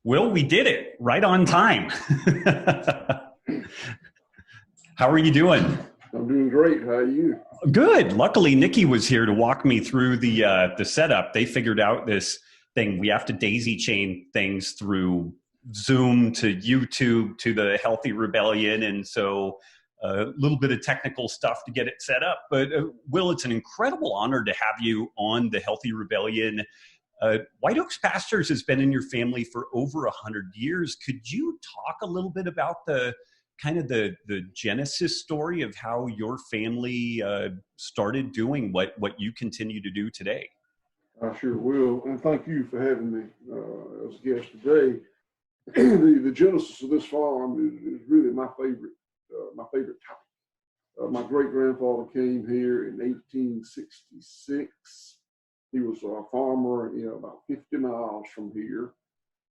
Will, we did it right on time. How are you doing? I'm doing great. How are you? Good. Luckily, Nikki was here to walk me through the setup. They figured out this thing. We have to daisy chain things through Zoom to YouTube to the Healthy Rebellion, and so a little bit of technical stuff to get it set up. But Will, it's an incredible honor to have you on the Healthy Rebellion. White Oaks Pastures has been in your family for over 100 years. Could you talk a little bit about the genesis story of how your family started doing what you continue to do today? I sure will. And thank you for having me as a guest today. The genesis of this farm is really my favorite topic. My great grandfather came here in 1866. He was a farmer, about 50 miles from here.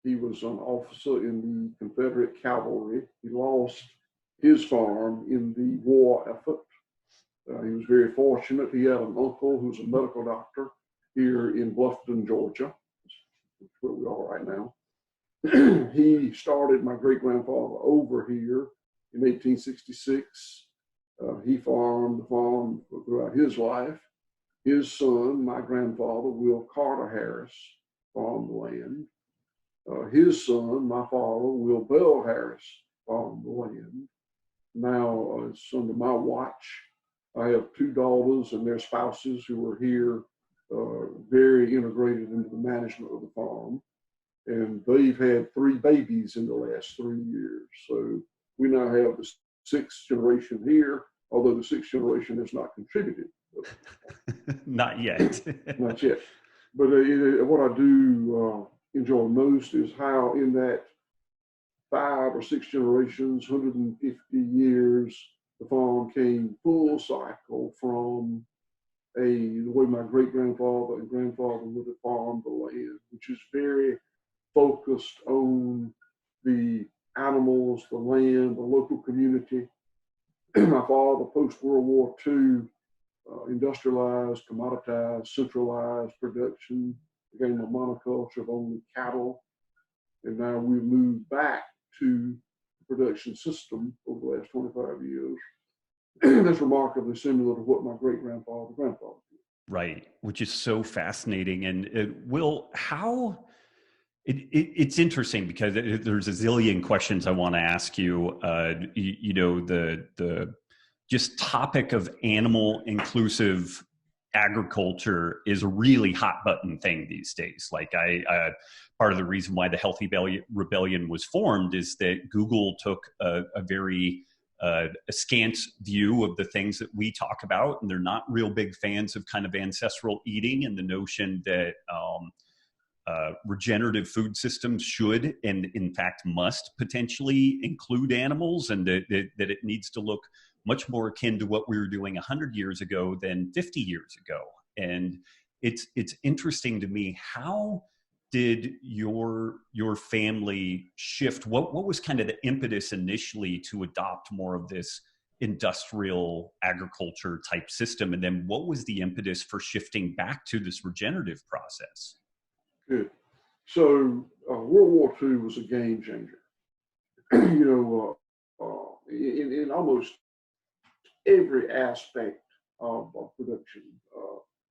He was an officer in the Confederate cavalry. He lost his farm in the war effort. He was very fortunate. He had an uncle who's a medical doctor here in Bluffton, Georgia, which is where we are right now. He started my great-grandfather over here in 1866. He farmed the farm throughout his life. His son, my grandfather, Will Carter Harris, farmed the land. His son, my father, Will Bell Harris, farmed the land. Now it's under my watch. I have two daughters and their spouses who are here, very integrated into the management of the farm. And they've had 3 babies in the last 3 years. So we now have the 6th generation here, although the 6th generation has not contributed. Not yet. Not yet. But what I do enjoy most is how in that 5 or 6 generations, 150 years, the farm came full cycle from the way my great-grandfather and grandfather would have farmed the land, which is very focused on the animals, the land, the local community. My father, post-World War II, industrialized, commoditized, centralized production, became a monoculture of only cattle. And now we've moved back to the production system over the last 25 years. That's remarkably similar to what my grandfather did. Right, which is so fascinating. And Will, how it's interesting because there's a zillion questions I want to ask you. The just topic of animal inclusive agriculture is a really hot button thing these days. Like part of the reason why the Healthy Rebellion was formed is that Google took a very askance view of the things that we talk about, and they're not real big fans of kind of ancestral eating and the notion that regenerative food systems should and in fact must potentially include animals, and that it needs to look much more akin to what we were doing 100 years ago than 50 years ago. And it's interesting to me, how did your family shift? What was kind of the impetus initially to adopt more of this industrial agriculture type system? And then what was the impetus for shifting back to this regenerative process? Good. So World War II was a game changer. In almost every aspect of production.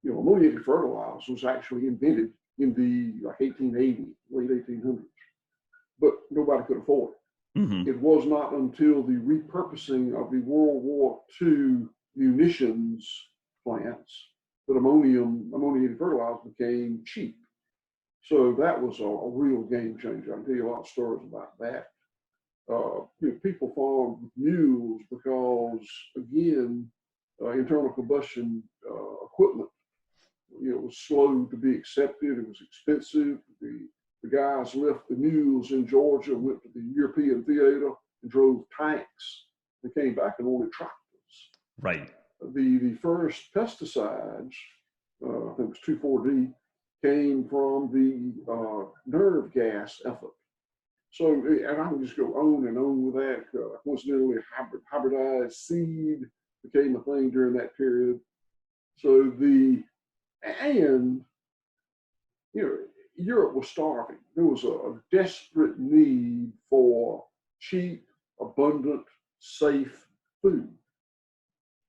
Ammoniated fertilizer was actually invented in the 1880s, late 1800s, but nobody could afford it. Mm-hmm. It was not until the repurposing of the World War II munitions plants that ammoniated fertilizer became cheap. So that was a real game changer. I can tell you a lot of stories about that. People farmed with mules because, again, internal combustion equipment, was slow to be accepted. It was expensive. The guys left the mules in Georgia, went to the European theater, and drove tanks. They came back and ordered tractors. Right. The first pesticides, I think it was 2,4-D, came from the nerve gas effort. So, and I can just go on and on with that. Coincidentally, hybridized seed became a thing during that period. So Europe was starving. There was a desperate need for cheap, abundant, safe food.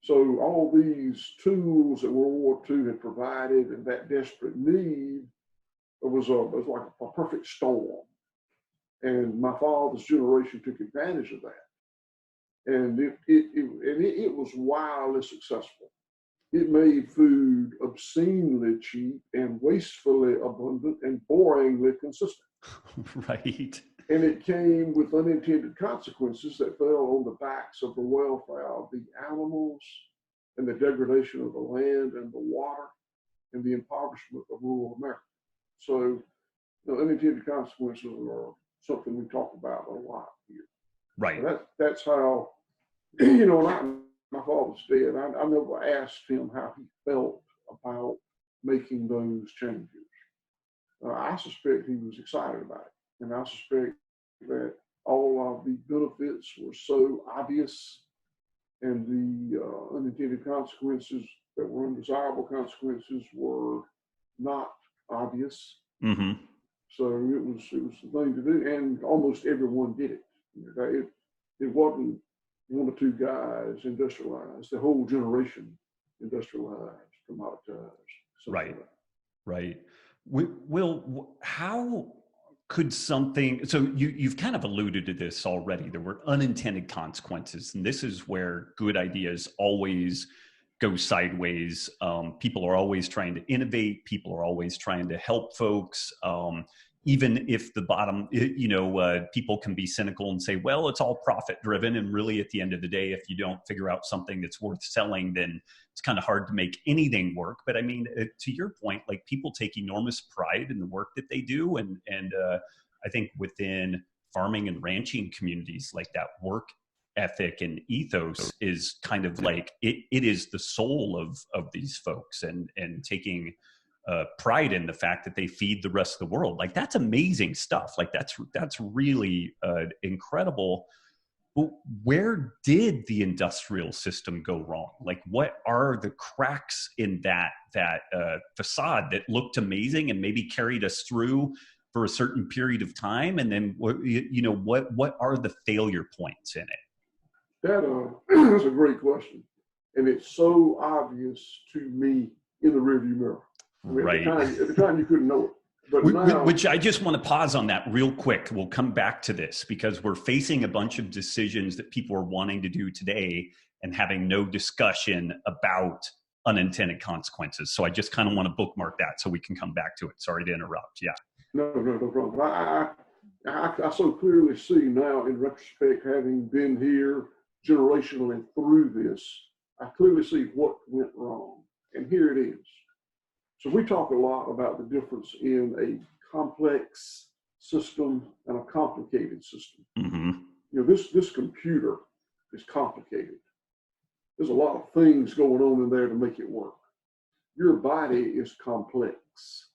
So all these tools that World War II had provided and that desperate need was like a perfect storm. And my father's generation took advantage of that. And it was wildly successful. It made food obscenely cheap and wastefully abundant and boringly consistent. Right. And it came with unintended consequences that fell on the backs of the welfare of the animals and the degradation of the land and the water and the impoverishment of rural America. So the unintended consequences are something we talk about a lot here. Right. So that's how, you know, my father's dead. I never asked him how he felt about making those changes. I suspect he was excited about it. And I suspect that all of the benefits were so obvious and the unintended consequences that were undesirable consequences were not obvious. Mm-hmm. So it was the thing to do, and almost everyone did it. It wasn't one or two guys industrialized. The whole generation industrialized, commoditized. Right. Right. Will, how could something, so you've kind of alluded to this already. There were unintended consequences, and this is where good ideas always go sideways. People are always trying to innovate. People are always trying to help folks. Even if the bottom, people can be cynical and say, well, it's all profit driven. And really at the end of the day, if you don't figure out something that's worth selling, then it's kind of hard to make anything work. But I mean, to your point, like people take enormous pride in the work that they do. And I think within farming and ranching communities, like that work ethic and ethos is kind of like, it is the soul of these folks, and taking pride in the fact that they feed the rest of the world. Like that's amazing stuff. Like that's really incredible. But where did the industrial system go wrong? Like what are the cracks in that facade that looked amazing and maybe carried us through for a certain period of time? And then what are the failure points in it? That's a great question. And it's so obvious to me in the rearview mirror. I mean, Right. At the time, you couldn't know it. But now, which I just want to pause on that real quick. We'll come back to this because we're facing a bunch of decisions that people are wanting to do today and having no discussion about unintended consequences. So I just kind of want to bookmark that so we can come back to it. Sorry to interrupt. Yeah. No problem. I so clearly see now in retrospect, having been here generationally through this, I clearly see what went wrong. And here it is. So we talk a lot about the difference in a complex system and a complicated system. Mm-hmm. You know, this computer is complicated. There's a lot of things going on in there to make it work. Your body is complex.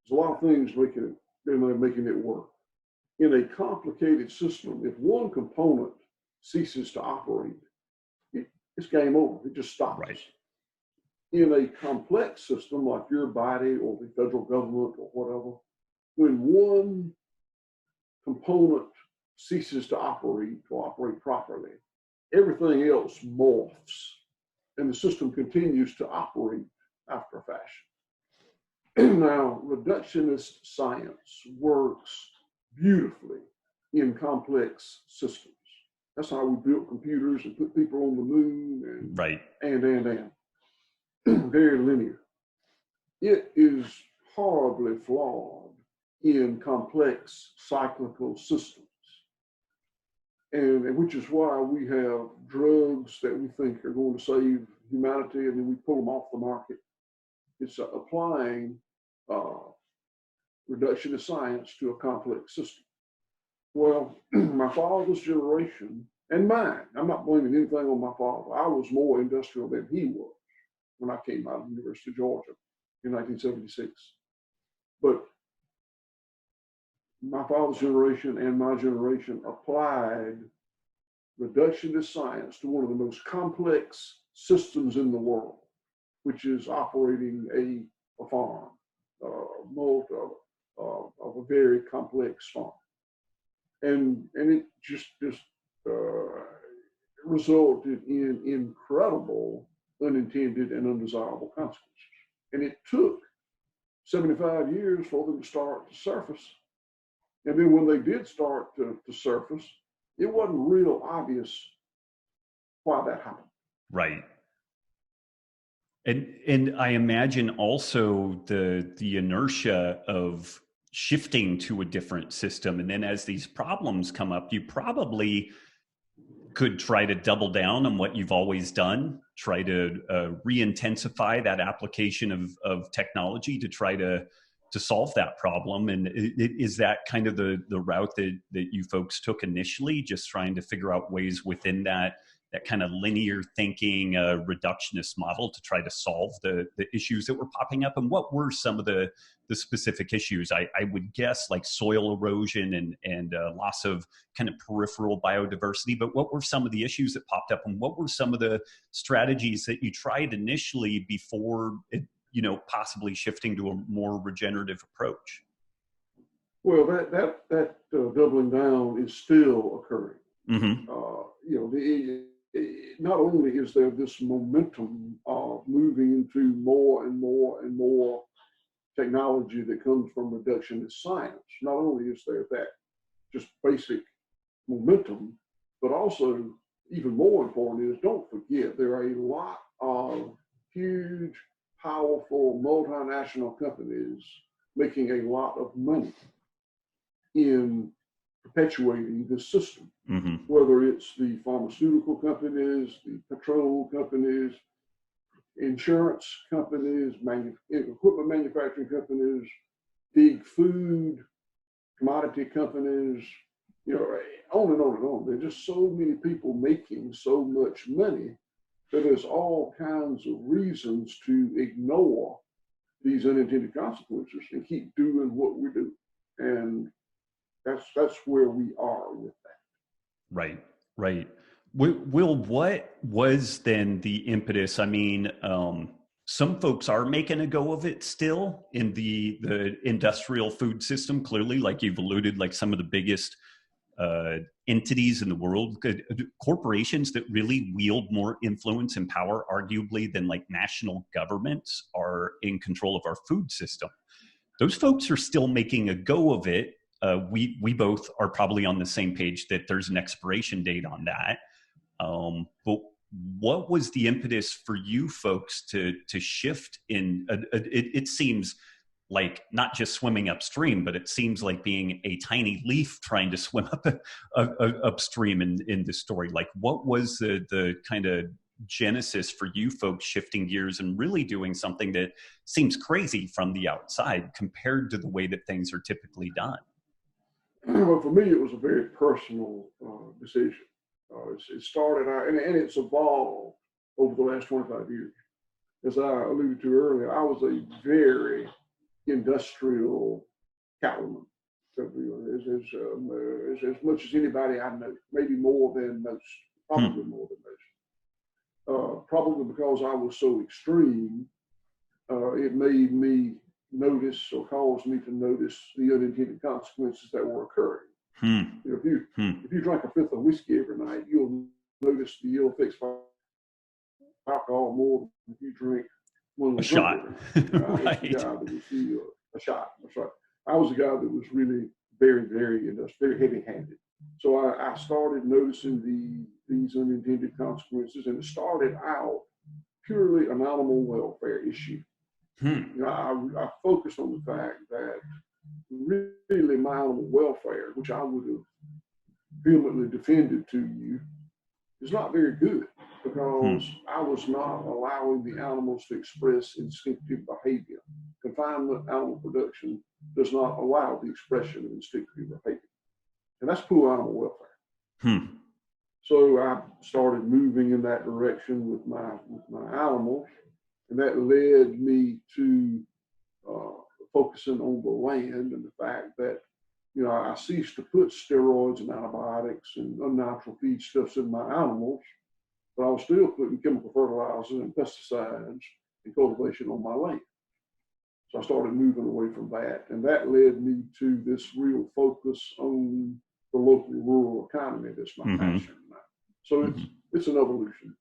There's a lot of things making it work. In a complicated system, if one component ceases to operate, it's game over. It just stops. Right. In a complex system like your body or the federal government or whatever, when one component ceases to operate properly, everything else morphs and the system continues to operate after a fashion. Now, reductionist science works beautifully in complex systems. That's how we built computers and put people on the moon and right. and. Very linear. It is horribly flawed in complex cyclical systems. And which is why we have drugs that we think are going to save humanity and then we pull them off the market. It's applying reductionist science to a complex system. Well, my father's generation and mine, I'm not blaming anything on my father. I was more industrial than he was when I came out of the University of Georgia in 1976. But my father's generation and my generation applied reductionist science to one of the most complex systems in the world, which is operating a farm, of a very complex farm. and it just resulted in incredible unintended and undesirable consequences. And it took 75 years for them to start to surface. And then when they did start to surface, it wasn't real obvious why that happened. Right. And I imagine also the inertia of shifting to a different system. And then as these problems come up, you probably could try to double down on what you've always done, try to re-intensify that application of technology to try to solve that problem. And is that kind of the route that you folks took initially, just trying to figure out ways within that kind of linear thinking, reductionist model to try to solve the issues that were popping up? And what were some of the specific issues? I would guess like soil erosion and loss of kind of peripheral biodiversity, but what were some of the issues that popped up, and what were some of the strategies that you tried initially before possibly shifting to a more regenerative approach? Well, that doubling down is still occurring. Mm-hmm. Not only is there this momentum of moving into more and more and more technology that comes from reductionist science, not only is there that just basic momentum, but also even more important is, don't forget, there are a lot of huge, powerful multinational companies making a lot of money in perpetuating this system, mm-hmm. whether it's the pharmaceutical companies, the petrol companies, insurance companies, equipment manufacturing companies, big food, commodity companies, on and on and on. There are just so many people making so much money that there's all kinds of reasons to ignore these unintended consequences and keep doing what we do. And that's where we are with that. Right. Will, what was then the impetus? I mean, some folks are making a go of it still in the industrial food system, clearly, like you've alluded, like some of the biggest entities in the world, corporations that really wield more influence and power, arguably, than like national governments are in control of our food system. Those folks are still making a go of it. We both are probably on the same page that there's an expiration date on that. But what was the impetus for you folks to shift in? It seems like not just swimming upstream, but it seems like being a tiny leaf trying to swim upstream in this story. Like, what was the kind of genesis for you folks shifting gears and really doing something that seems crazy from the outside compared to the way that things are typically done? Well, for me, it was a very personal decision. It started out, and it's evolved over the last 25 years. As I alluded to earlier, I was a very industrial cattleman. As much as anybody I know, maybe more than most, probably more than most. Probably because I was so extreme, it made me notice or caused me to notice the unintended consequences that were occurring. If you drink a fifth of whiskey every night, you'll notice the ill effects of alcohol more than if you drink one a shot. Right. The guy that was a shot. That's right. I was a guy that was really very, very heavy-handed. So I started noticing these unintended consequences, and it started out purely an animal welfare issue. I focused on the fact that really my animal welfare, which I would have vehemently defended to you, is not very good, because I was not allowing the animals to express instinctive behavior. Confinement animal production does not allow the expression of instinctive behavior. And that's poor animal welfare. So I started moving in that direction with my animals, and that led me to focusing on the land and the fact that, I ceased to put steroids and antibiotics and unnatural feedstuffs in my animals, but I was still putting chemical fertilizers and pesticides and cultivation on my land. So I started moving away from that, and that led me to this real focus on the local rural economy that's my passion now. So it's an evolution.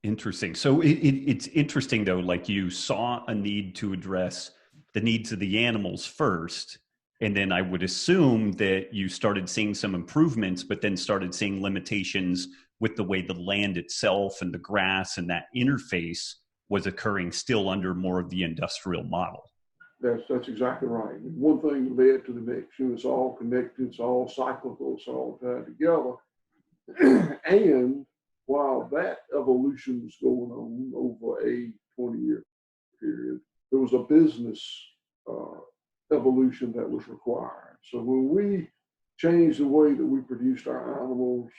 Interesting. So it's interesting though, like you saw a need to address the needs of the animals first. And then I would assume that you started seeing some improvements, but then started seeing limitations with the way the land itself and the grass and that interface was occurring still under more of the industrial model. That's exactly right. And one thing led to the next. It's all connected. It's all cyclical. It's all tied together. And while that evolution was going on over a 20-year period, there was a business evolution that was required. So when we changed the way that we produced our animals,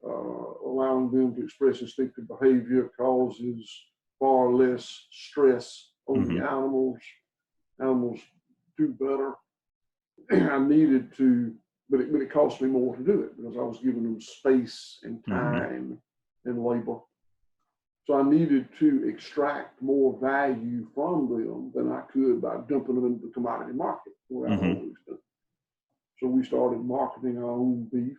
allowing them to express instinctive behavior causes far less stress on the animals. Animals do better. I needed to, but it cost me more to do it because I was giving them space and time and labor. So I needed to extract more value from them than I could by dumping them into the commodity market, the way I've always done. So we started marketing our own beef.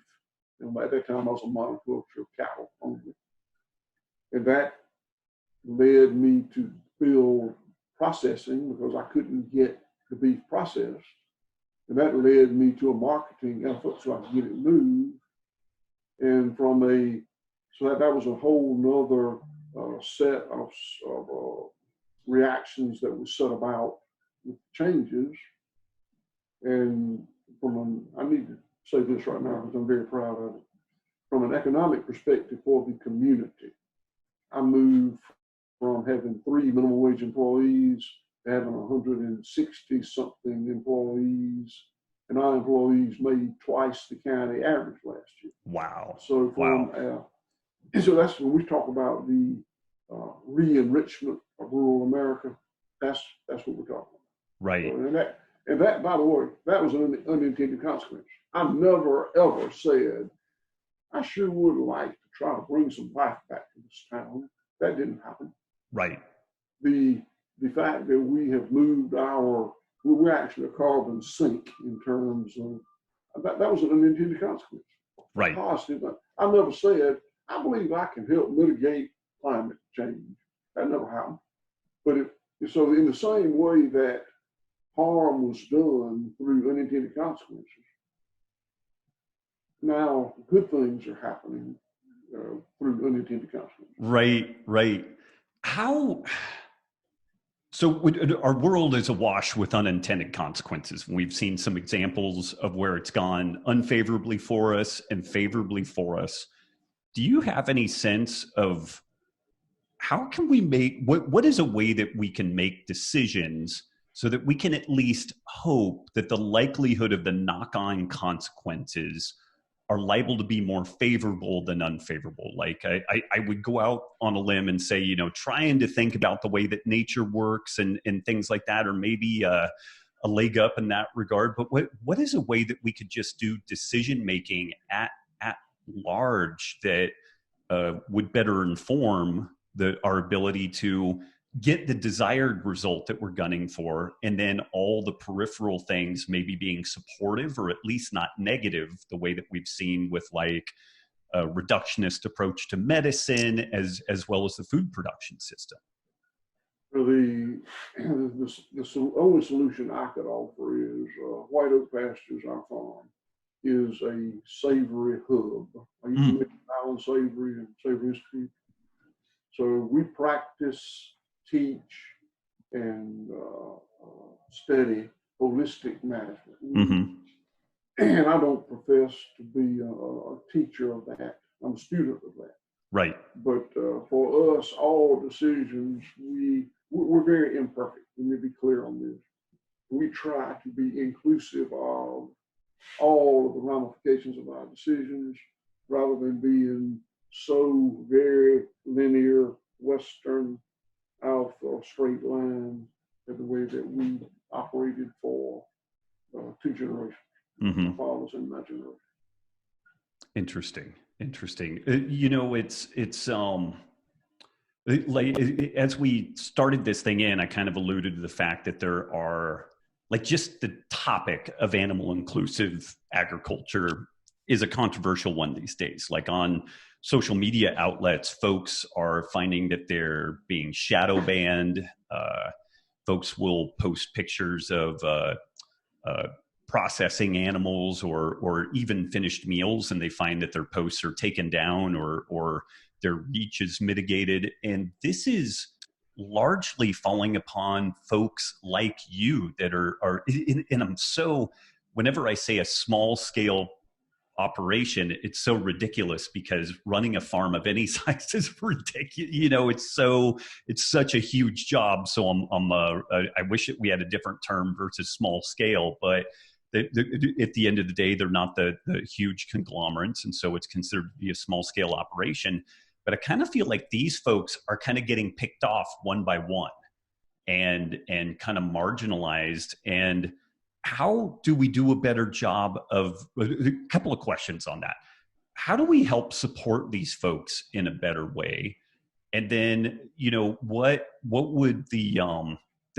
And at that time, I was a monoculture of cattle only. And that led me to build processing because I couldn't get the beef processed. And that led me to a marketing effort so I could get it moved. And so that was a whole nother set of reactions that was set about with changes. And I need to say this right now because I'm very proud of it. From an economic perspective for the community, I moved from having 3 minimum wage employees to having 160 something employees, and our employees made twice the county average last year. Wow. So so that's when we talk about the re-enrichment of rural America. That's what we're talking about. Right. So, and that, by the way, that was an unintended consequence. I never ever said, I sure would like to try to bring some life back to this town. That didn't happen. Right. The fact that we have moved we're actually a carbon sink in terms of, that was an unintended consequence. Right. Positive. I never said, I believe I can help mitigate climate change. That never happened. But so in the same way that harm was done through unintended consequences, now good things are happening through unintended consequences. Right. So our world is awash with unintended consequences. We've seen some examples of where it's gone unfavorably for us and favorably for us. Do you have any sense of how can we what is a way that we can make decisions so that we can at least hope that the likelihood of the knock-on consequences are liable to be more favorable than unfavorable? Like I would go out on a limb and say, trying to think about the way that nature works and things like that, or maybe a leg up in that regard. But what is a way that we could just do decision-making at large that would better inform our ability to get the desired result that we're gunning for, and then all the peripheral things maybe being supportive or at least not negative, the way that we've seen with like a reductionist approach to medicine as well as the food production system? The only solution I could offer is White Oak Pastures, our farm, is a savory hub. I used to make Island Savory and Savory Institute. So we practice, teach, and study holistic management. And I don't profess to be a teacher of that. I'm a student of that. Right. But for us, all decisions, we're very imperfect. Let me be clear on this. We try to be inclusive of all of the ramifications of our decisions rather than being so very linear, Western, out or straight line in the way that we operated for 2 generations, my fathers and my generation. Interesting. It's like as we started this thing in, I kind of alluded to the fact that there are like just the topic of animal inclusive agriculture is a controversial one these days. Like on social media outlets, folks are finding that they're being shadow banned. Folks will post pictures of processing animals or even finished meals, and they find that their posts are taken down or their reach is mitigated. And this is largely falling upon folks like you that are and I'm so, whenever I say a small scale operation, it's so ridiculous because running a farm of any size is ridiculous. It's such a huge job. So I wish we had a different term versus small scale, but at the end of the day, they're not the huge conglomerates, and so it's considered to be a small scale operation. But I kind of feel like these folks are kind of getting picked off one by one and kind of marginalized. And how do we do a better job of a couple of questions on that? How do we help support these folks in a better way? And then, what would the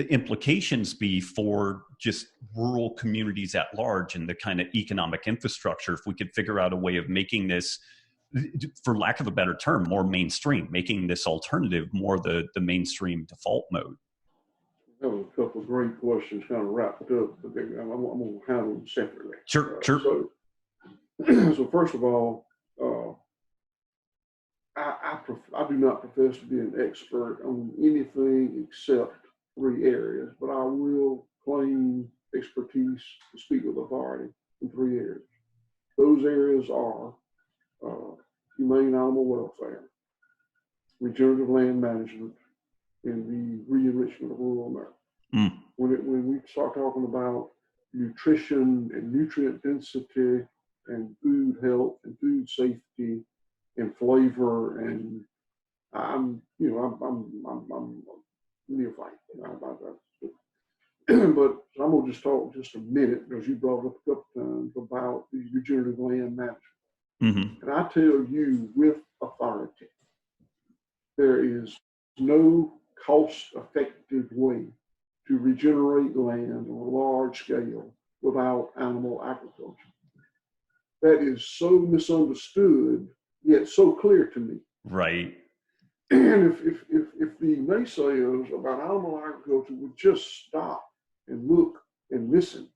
implications be for just rural communities at large and the kind of economic infrastructure if we could figure out a way of making this, for lack of a better term, more mainstream, making this alternative more the mainstream default mode? That was a couple of great questions, kind of wrapped up, but I'm going to handle them separately. Sure. So first of all, I do not profess to be an expert on anything except 3 areas, but I will claim expertise to speak with authority in 3 areas. Those areas are humane animal welfare, regenerative land management, and the re-enrichment of rural America. When we start talking about nutrition and nutrient density and food health and food safety and flavor, and I'm neophyte. But I'm gonna just talk just a minute because you brought up a couple times about the regenerative land management. And I tell you with authority, there is no cost-effective way to regenerate land on a large scale without animal agriculture. That is so misunderstood, yet so clear to me. Right. And if the naysayers about animal agriculture would just stop and look and listen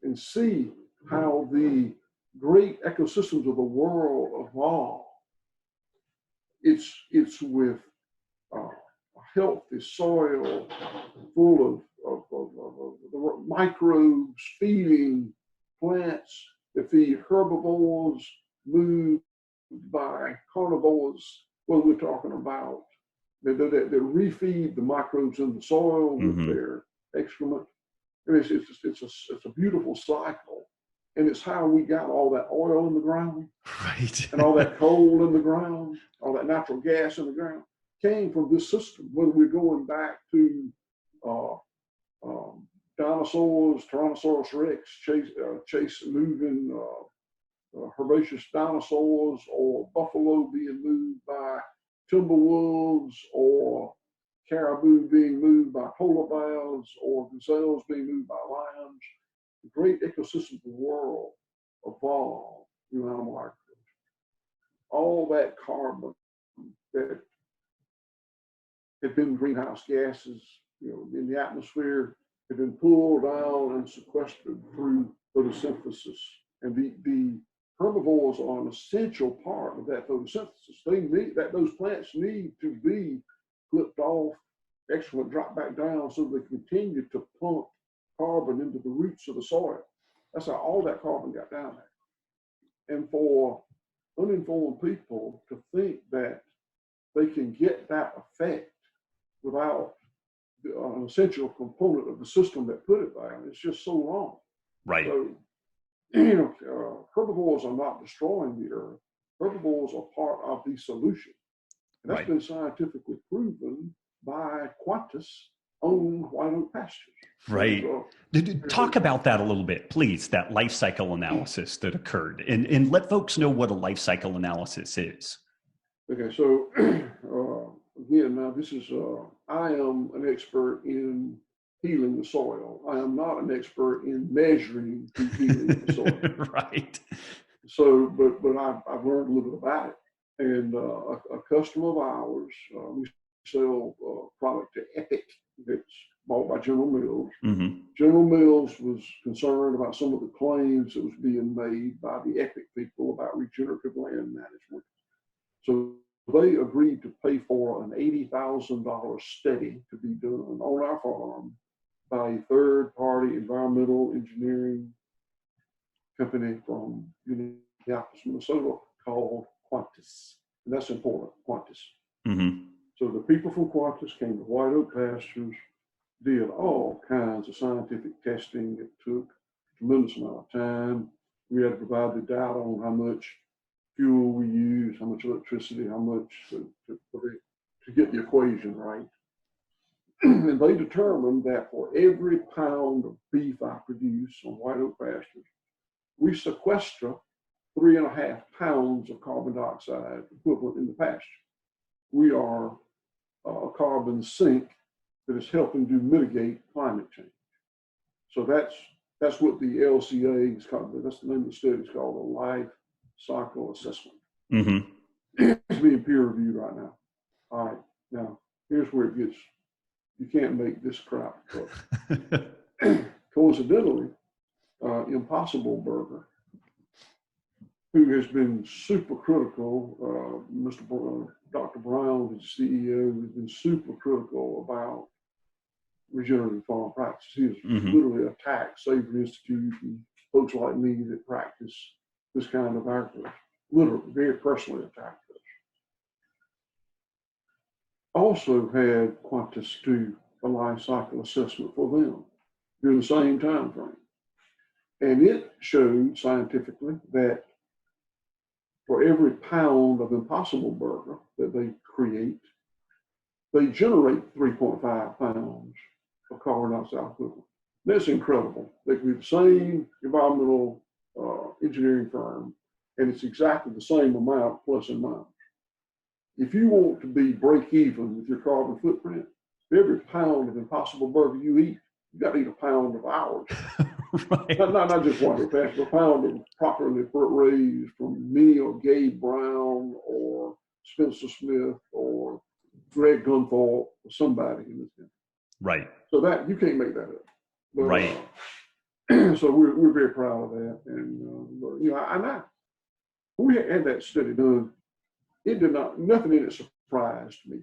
and see how the great ecosystems of the world evolve, it's with a healthy soil full of the microbes feeding plants that feed herbivores, moved by carnivores. What we're talking about, they refeed the microbes in the soil with their excrement. And it's a beautiful cycle. And it's how we got all that oil in the ground, right, and all that coal in the ground, all that natural gas in the ground came from this system. Whether we're going back to dinosaurs, Tyrannosaurus rex, chase moving herbaceous dinosaurs, or buffalo being moved by timber wolves, or caribou being moved by polar bears, or gazelles being moved by lions. The great ecosystems of the world evolved through animal agriculture. All that carbon that had been greenhouse gases, in the atmosphere, had been pulled down and sequestered through photosynthesis. And the herbivores are an essential part of that photosynthesis. They need that; those plants need to be clipped off, excrement dropped back down, so they continue to pump carbon into the roots of the soil. That's how all that carbon got down there. And for uninformed people to think that they can get that effect without an essential component of the system that put it there, it's just so wrong. Right. So, herbivores are not destroying the earth. Herbivores are part of the solution. And that's been scientifically proven by Qantas owned white oak pastures. Right. Talk about that a little bit, please, that life cycle analysis that occurred, and let folks know what a life cycle analysis is. Okay, so again, now this is, I am an expert in healing the soil. I am not an expert in measuring the healing of the soil. Right. but I've learned a little bit about it. And a customer of ours, we sell product to Epic that's bought by General Mills. Mm-hmm. General Mills was concerned about some of the claims that was being made by the Epic people about regenerative land management. So they agreed to pay for an $80,000 study to be done on our farm by a third-party environmental engineering company from Minneapolis, Minnesota, called Qantas. And that's important, Qantas. Mm-hmm. So the people from Qantas came to White Oak Pastures, did all kinds of scientific testing. It took a tremendous amount of time. We had to provide the data on how much fuel we use, how much electricity, how much to get the equation right. And they determined that for every pound of beef I produce on White Oak Pastures, we sequester 3.5 pounds of carbon dioxide equivalent in the pasture. We are a carbon sink that is helping to mitigate climate change. So that's what the LCA is called. That's the name of the study. It's called a life cycle assessment. Mm-hmm. It's being peer reviewed right now. All right, now here's where it gets. You can't make this crap up. Coincidentally, Impossible Burger, who has been super critical, Dr. Brown, his CEO, has been super critical about regenerative farm practices. He has literally attacked Savor Institute and folks like me that practice this kind of agriculture. Literally, very personally attacked us. Also had Qantas do a life cycle assessment for them during the same time frame. And it showed scientifically that for every pound of Impossible Burger that they create, they generate 3.5 pounds of carbon dioxide equivalent. That's incredible. They could be the same environmental engineering firm, and it's exactly the same amount plus and minus. If you want to be break even with your carbon footprint, every pound of Impossible Burger you eat, you got to eat a pound of ours. Right. Not just White Oak Pastures, but a pound of properly raised from me or Gabe Brown or Spencer Smith or Greg Gunthorpe or somebody in this country. Right. So that you can't make that up. But, right. So we're very proud of that, and when we had that study done, it did not, nothing in it surprised me.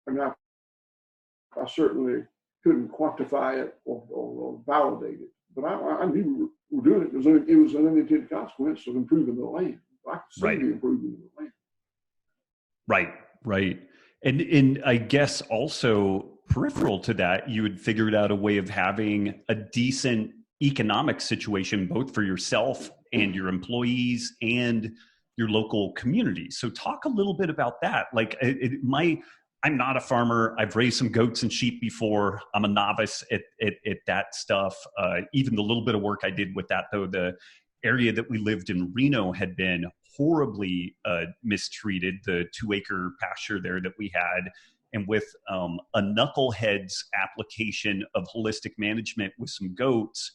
I mean, I certainly couldn't quantify it or validate it, but I knew we were doing it. It was an unintended consequence of improving the land. I could see the improvement in the land. Right. And I guess also peripheral to that, you had figured out a way of having a decent economic situation, both for yourself and your employees and your local community. So talk a little bit about that. Like I'm not a farmer. I've raised some goats and sheep before. I'm a novice at that stuff. Even the little bit of work I did with that, though, the area that we lived in, Reno, had been horribly mistreated, the 2-acre pasture there that we had. And with a knucklehead's application of holistic management with some goats,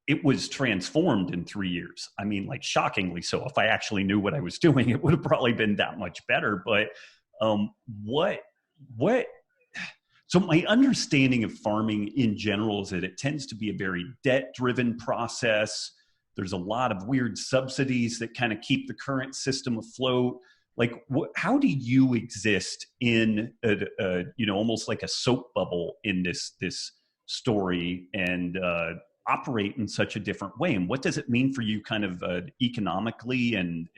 it was transformed in 3 years. I mean, like shockingly so. If I actually knew what I was doing, it would have probably been that much better. But so my understanding of farming in general is that it tends to be a very debt-driven process. There's a lot of weird subsidies that kind of keep the current system afloat. Like, how do you exist in almost like a soap bubble in this story and operate in such a different way? And what does it mean for you kind of economically and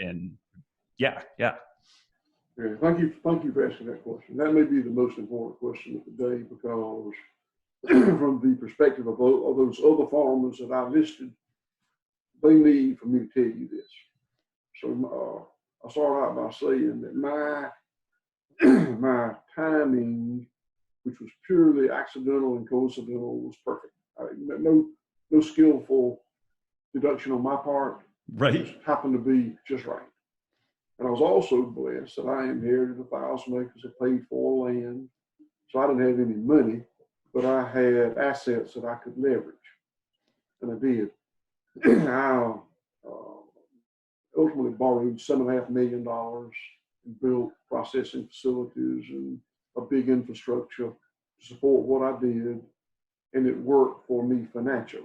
yeah. Thank you for asking that question. That may be the most important question of the day, because from the perspective of those other farmers that I listed, they need for me to tell you this. So I'll start out by saying that my timing, which was purely accidental and coincidental, was perfect. No skillful deduction on my part. Right. It just happened to be just right. And I was also blessed that I inherited 1,000 acres of paid for land. So I didn't have any money, but I had assets that I could leverage. And I did. ultimately borrowed $7.5 million and built processing facilities and a big infrastructure to support what I did, and it worked for me financially.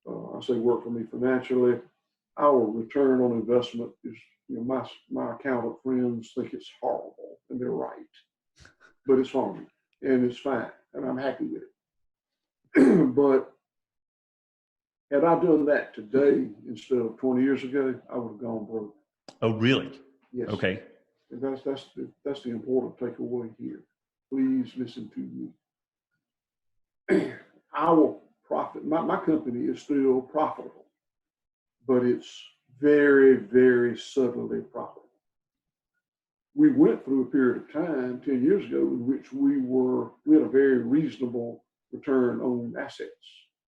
I say work for me financially. Our return on investment is, my accountant friends think it's horrible, and they're right, but it's for me, and it's fine, and I'm happy with it. But had I done that today instead of 20 years ago, I would have gone broke. Oh, really? Yes. Okay. And that's the important takeaway here. Please listen to me. Our profit, my company is still profitable, but it's very, very subtly profitable. We went through a period of time 10 years ago in which we had a very reasonable return on assets.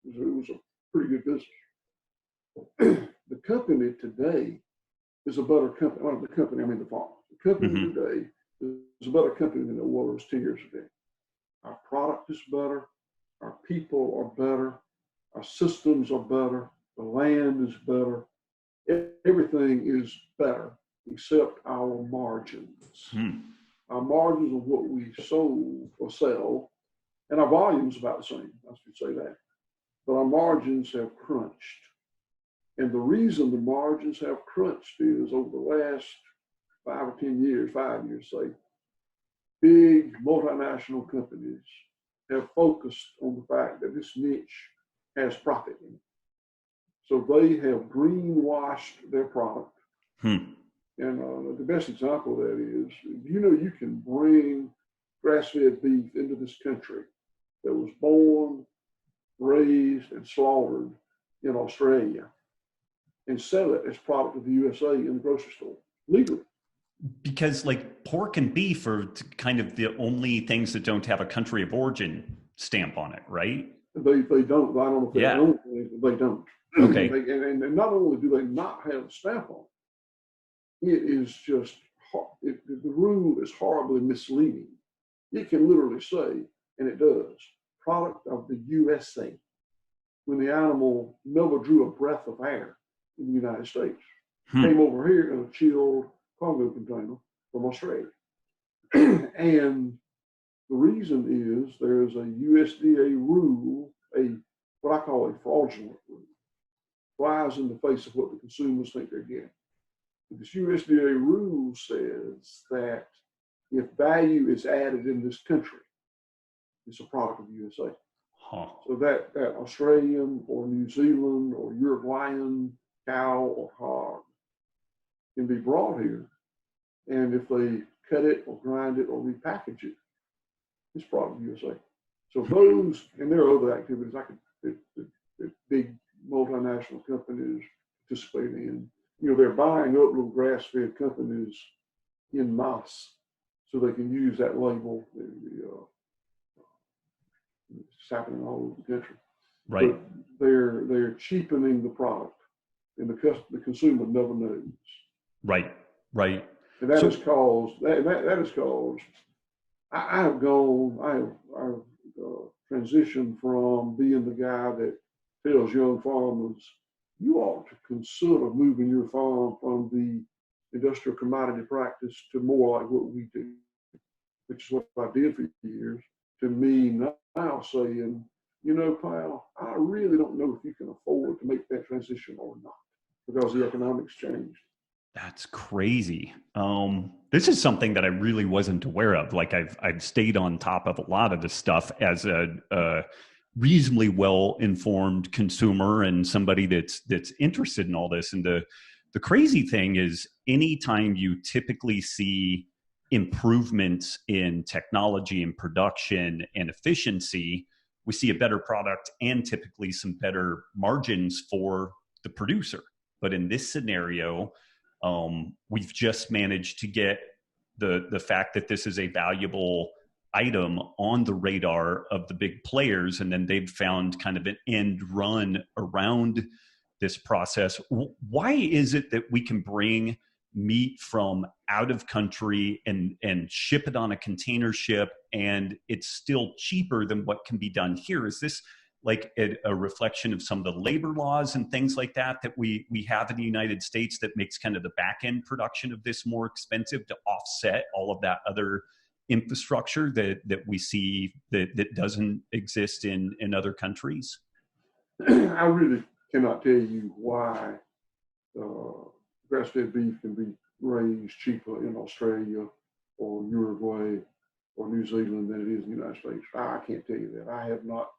It was a pretty good business. The company today is a better company. Well, the company, I mean the farm. The company today is a better company than it was 10 years ago. Our product is better. Our people are better. Our systems are better. The land is better. Everything is better except our margins. Our margins of what we sold or sell, and our volume's about the same, I should say that. But our margins have crunched. And the reason the margins have crunched is over the last 5 or 10 years, 5 years, say, big multinational companies have focused on the fact that this niche has profit in it. So they have greenwashed their product. And the best example of that is, you can bring grass-fed beef into this country that was born, raised, and slaughtered in Australia and sell it as product of the USA in the grocery store legally. Because like pork and beef are kind of the only things that don't have a country of origin stamp on it, right? They don't. I don't know if they don't. They don't. Okay. And not only do they not have a stamp on it, it is just, the rule is horribly misleading. It can literally say, and it does, product of the USA, when the animal never drew a breath of air in the United States. Came over here in a chilled cargo container from Australia. And the reason is there's a USDA rule, what I call a fraudulent rule, flies in the face of what the consumers think they're getting. This USDA rule says that if value is added in this country, it's a product of the USA. So that Australian or New Zealand or Uruguayan cow or hog can be brought here, and if they cut it or grind it or repackage it, it's product of the USA. So those, and there are other activities that big multinational companies participate in. They're buying up little grass-fed companies en masse so they can use that label. It's happening all over the country. Right. But they're cheapening the product, and the consumer never knows. Right. Right. And that has caused I have transitioned from being the guy that tells young farmers, you ought to consider moving your farm from the industrial commodity practice to more like what we do, which is what I did for years, to me now saying, pal, I really don't know if you can afford to make that transition or not, because the economics changed. That's crazy. This is something that I really wasn't aware of. Like I've stayed on top of a lot of this stuff as a reasonably well-informed consumer and somebody that's interested in all this. And the crazy thing is, anytime you typically see improvements in technology and production and efficiency, we see a better product and typically some better margins for the producer. But in this scenario, we've just managed to get the fact that this is a valuable item on the radar of the big players, and then they've found kind of an end run around this process. Why is it that we can bring meat from out of country and ship it on a container ship, and it's still cheaper than what can be done here? Is this like a reflection of some of the labor laws and things like that we have in the United States that makes kind of the back end production of this more expensive to offset all of that other infrastructure that we see that doesn't exist in other countries? I really cannot tell you why grass-fed beef can be raised cheaper in Australia or Uruguay or New Zealand than it is in the United States. I can't tell you that. I have not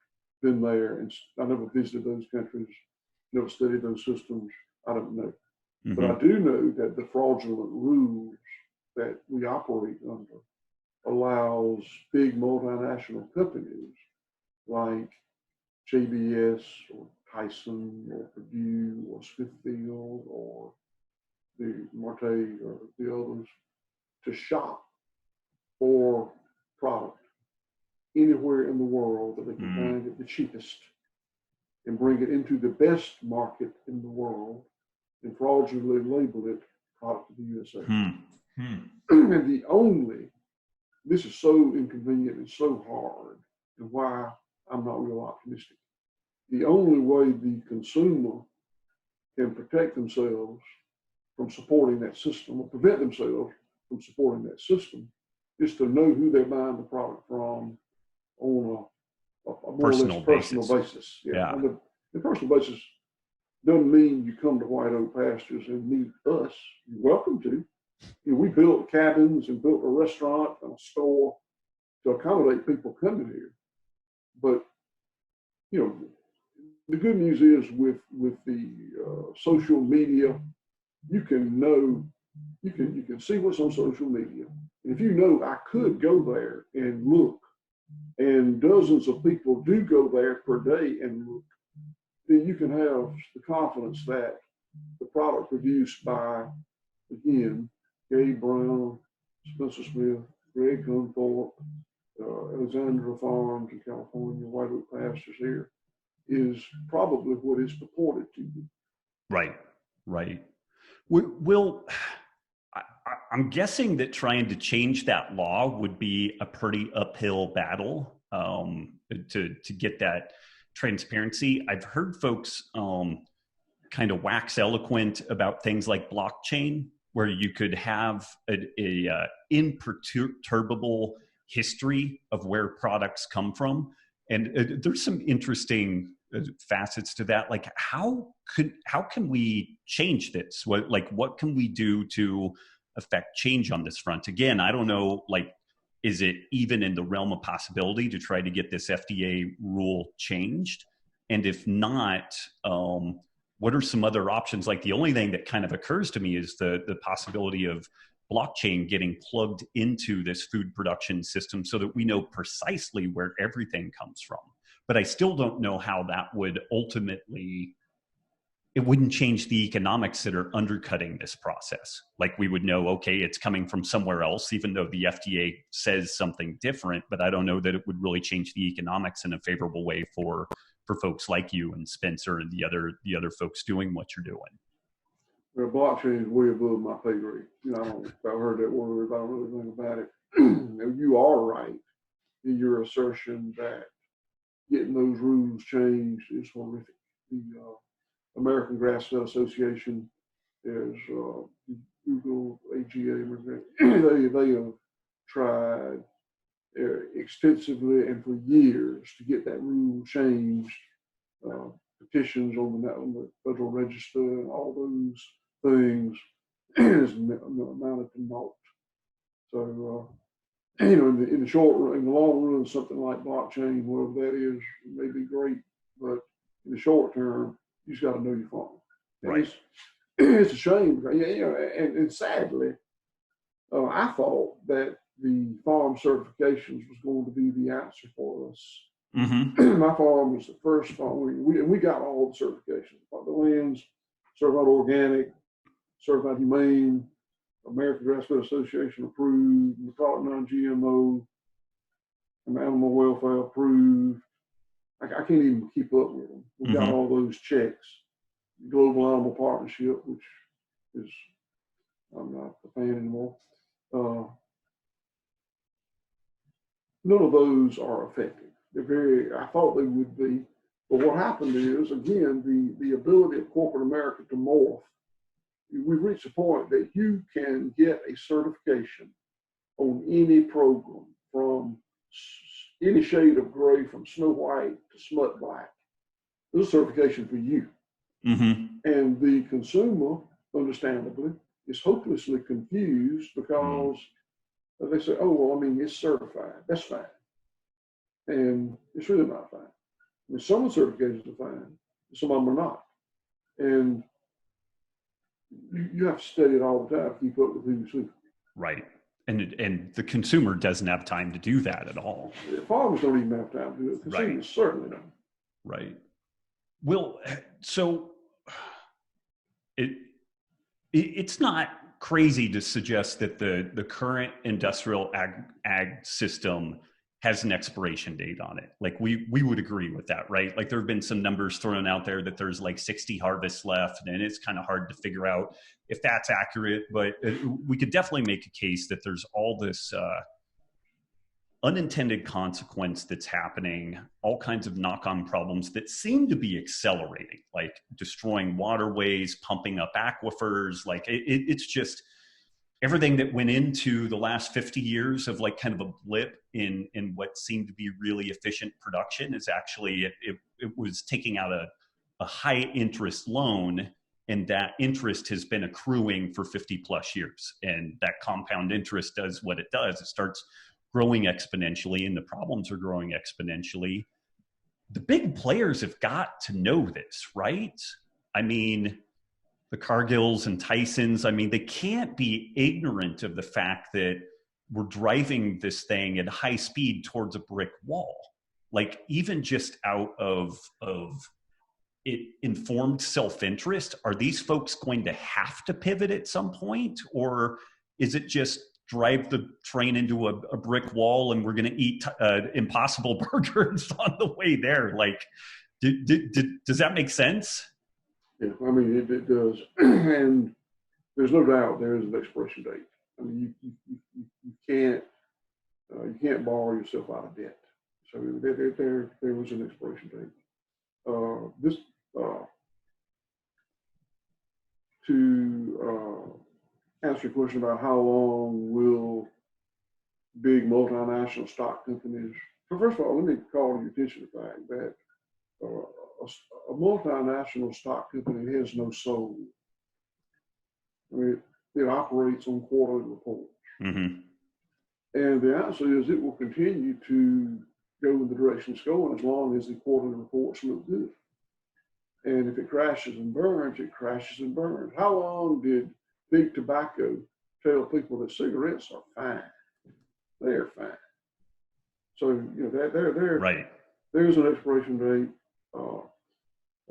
been there, and I never visited those countries, never studied those systems. I don't know. Mm-hmm. But I do know that the fraudulent rules that we operate under allows big multinational companies like JBS or Tyson or Purdue or Smithfield or the Marte or the others to shop for product anywhere in the world that they can find it the cheapest and bring it into the best market in the world and fraudulently label it product of the USA. And this is so inconvenient and so hard, and why I'm not real optimistic. The only way the consumer can protect themselves from supporting that system or prevent themselves from supporting that system is to know who they're buying the product from on a more or less personal basis. Yeah. And the personal basis doesn't mean you come to White Oak Pastures and meet us. You're welcome to. We built cabins and built a restaurant and a store to accommodate people coming here. But, the good news is with the social media, you can see what's on social media. And if you know I could go there and look, and dozens of people do go there per day and look, then you can have the confidence that the product produced by, again, Gabe Brown, Spencer Smith, Greg Gunthorpe, Alexandra Farms in California, White Oak Pastures here, is probably what is purported to be. Right. I'm guessing that trying to change that law would be a pretty uphill battle to get that transparency. I've heard folks kind of wax eloquent about things like blockchain, where you could have a imperturbable history of where products come from. And there's some interesting facets to that. Like how can we change this? What can we do to affect change on this front? Again, I don't know, is it even in the realm of possibility to try to get this FDA rule changed? And if not, what are some other options? Like the only thing that kind of occurs to me is the possibility of blockchain getting plugged into this food production system so that we know precisely where everything comes from. But I still don't know how that would ultimately, it wouldn't change the economics that are undercutting this process. Like we would know, okay, it's coming from somewhere else, even though the FDA says something different, but I don't know that it would really change the economics in a favorable way for folks like you and Spencer and the other folks doing what you're doing. Well, blockchain is way above my pay grade. I've heard that word, but I don't really know about it. You are right in your assertion that getting those rules changed is horrific. The American Grass-Fed Association is Google, AGA, they have tried extensively and for years to get that rule changed. Petitions on the Federal Register and all those things is amounted to naught. So, in the short run, in the long run, something like blockchain, whatever that is, may be great, but in the short term, you just got to know your farm. Right. It's a shame, and sadly, I thought that the farm certifications was going to be the answer for us. Mm-hmm. My farm was the first farm. We got all the certifications. The lands, certified organic, certified humane, American Grass-Fed Association approved, product non-GMO, and animal welfare approved. I can't even keep up with them. We got all those checks. Global Animal Partnership, which is, I'm not a fan anymore. None of those are effective. I thought they would be. But what happened is, again, the ability of corporate America to morph. We've reached a point that you can get a certification on any program, from any shade of gray, from Snow White to smut black. There's a certification for you. Mm-hmm. And the consumer, understandably, is hopelessly confused because they say, oh, well, I mean, it's certified. That's fine. And it's really not fine. I mean, some certifications are fine, some of them are not. And you have to study it all the time to keep up with who you see. Right. And the consumer doesn't have time to do that at all. Farmers don't even have time to do it. Consumers Right. certainly don't. Right. Well, so it's not crazy to suggest that the current industrial ag system has an expiration date on it. Like we would agree with that, right? Like there have been some numbers thrown out there that there's like 60 harvests left, and it's kind of hard to figure out if that's accurate, but we could definitely make a case that there's all this unintended consequence that's happening, all kinds of knock-on problems that seem to be accelerating, like destroying waterways, pumping up aquifers. Like it's just everything that went into the last 50 years of like kind of a blip in what seemed to be really efficient production is actually, it was taking out a high interest loan, and that interest has been accruing for 50 plus years. And that compound interest does what it does. It starts growing exponentially, and the problems are growing exponentially. The big players have got to know this, right? I mean, the Cargills and Tysons, I mean, they can't be ignorant of the fact that we're driving this thing at high speed towards a brick wall. Like even just out of it informed self-interest, are these folks going to have to pivot at some point? Or is it just drive the train into a brick wall and we're going to eat Impossible burgers on the way there? Like, does that make sense? Yeah, I mean, it does. And there's no doubt there is an expiration date. I mean, you can't borrow yourself out of debt. So there was an expiration date. To answer your question about how long will big multinational stock companies, so first of all, let me call your attention to the fact that a multinational stock company has no soul. I mean, it operates on quarterly reports. Mm-hmm. And the answer is it will continue to go in the direction it's going as long as the quarterly reports look good. And if it crashes and burns, it crashes and burns. How long did big tobacco tell people that cigarettes are fine? They're fine. So, you know, right. There's an expiration date.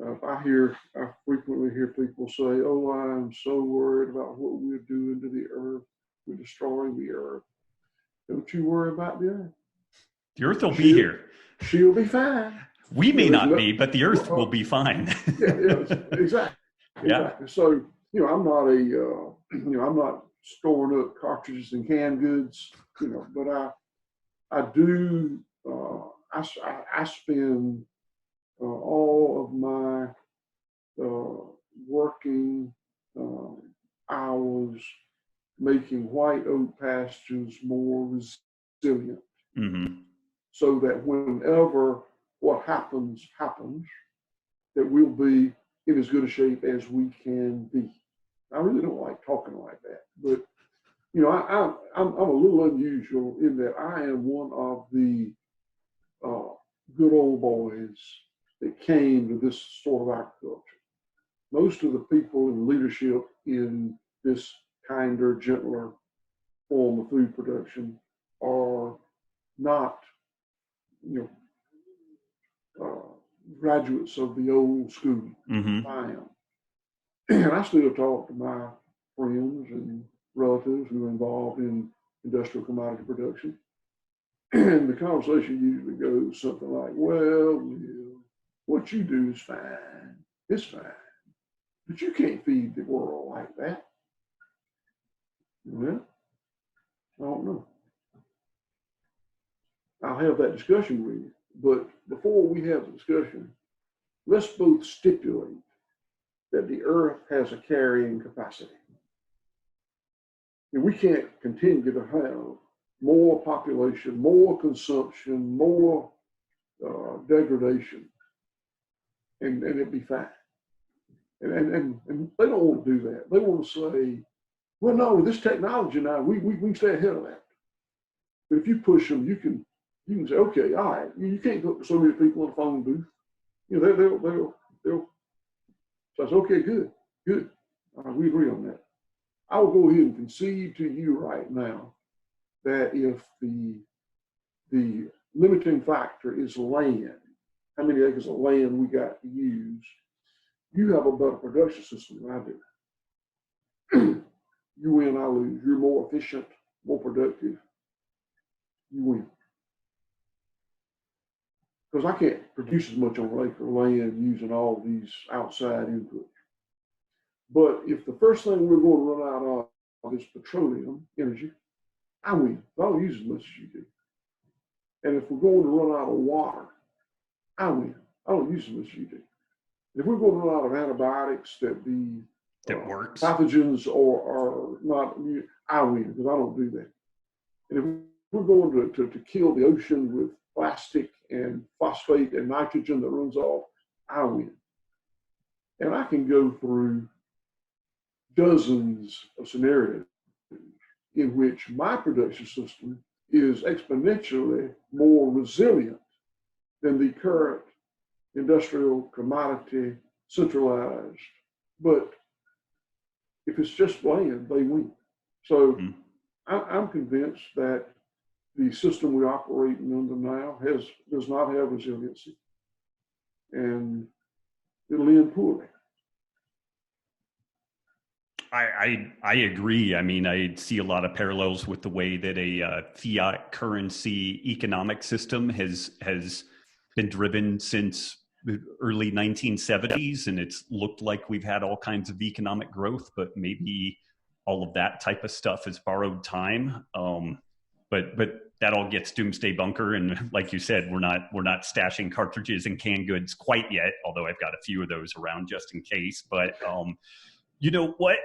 I frequently hear people say, oh, I'm so worried about what we're doing to the earth. We're destroying the earth. Don't you worry about the earth. The earth will be here. She'll be fine. We may not be, but the earth will be fine. Yeah, exactly. Yeah. So, you know, I'm not storing up cartridges and canned goods, you know, but I do, I spend all of my working hours making white oak pastures more resilient. Mm-hmm. So that whenever what happens, that we'll be in as good a shape as we can be. I really don't like talking like that, but you know, I'm a little unusual in that I am one of the good old boys that came to this sort of agriculture. Most of the people in leadership in this kinder, gentler form of food production are not, you know, graduates of the old school. Mm-hmm. I am. And I still talk to my friends and relatives who are involved in industrial commodity production. And the conversation usually goes something like, well, Will, what you do is fine. It's fine. But you can't feed the world like that. Well, I don't know. I'll have that discussion with you. But before we have the discussion, let's both stipulate that the earth has a carrying capacity. And we can't continue to have more population, more consumption, more degradation, and it'd be fine. And they don't want to do that. They want to say, well, no, with this technology now, we can stay ahead of that. But if you push them, you can say, okay, all right, you can't put so many people in a phone booth. You know, they'll. So I said, okay, good. We agree on that. I will go ahead and concede to you right now that if the limiting factor is land, how many acres of land we got to use, you have a better production system than I do. You win, I lose. You're more efficient, more productive. You win. Because I can't produce as much on an acre of land using all these outside inputs. But if the first thing we're going to run out of is petroleum energy, I win. I don't use as much as you do. And if we're going to run out of water, I win. I don't use as much as you do. If we're going to run out of antibiotics that works, pathogens or not, I win because I don't do that. And if we're going to kill the ocean with plastic and phosphate and nitrogen that runs off, I win. And I can go through dozens of scenarios in which my production system is exponentially more resilient than the current industrial commodity centralized. But if it's just land, they win. So I'm convinced that the system we're operating under now does not have resiliency, and it'll end poorly. I agree. I mean, I see a lot of parallels with the way that a fiat currency economic system has been driven since the early 1970s, and it's looked like we've had all kinds of economic growth, but maybe all of that type of stuff is borrowed time. But that all gets doomsday bunker, and like you said, we're not stashing cartridges and canned goods quite yet. Although I've got a few of those around just in case. But you know what?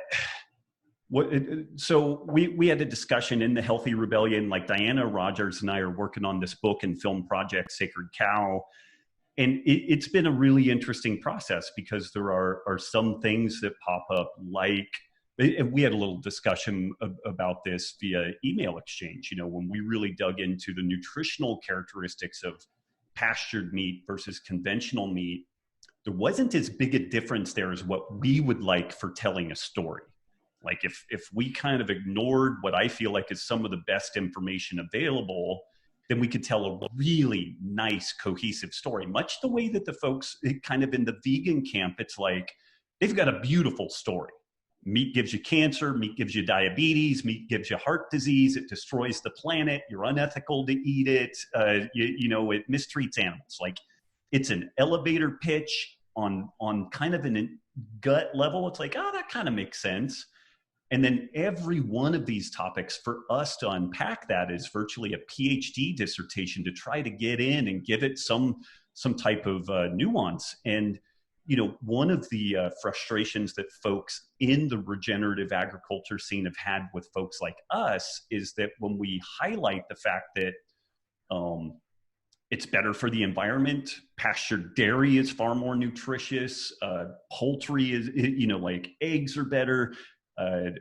So we had a discussion in the Healthy Rebellion. Like Diana Rogers and I are working on this book and film project, Sacred Cow. And it's been a really interesting process because there are some things that pop up, like, and we had a little discussion about this via email exchange, you know, when we really dug into the nutritional characteristics of pastured meat versus conventional meat, there wasn't as big a difference there as what we would like for telling a story. Like if we kind of ignored what I feel like is some of the best information available, then we could tell a really nice, cohesive story, much the way that the folks kind of in the vegan camp, it's like, they've got a beautiful story. Meat gives you cancer, meat gives you diabetes, meat gives you heart disease, it destroys the planet, you're unethical to eat it, you know, it mistreats animals. Like, it's an elevator pitch on kind of an gut level. It's like, oh, that kind of makes sense. And then every one of these topics, for us to unpack that, is virtually a PhD dissertation to try to get in and give it some type of nuance. And, you know, one of the frustrations that folks in the regenerative agriculture scene have had with folks like us is that when we highlight the fact that it's better for the environment, pastured dairy is far more nutritious, poultry is, you know, like eggs are better.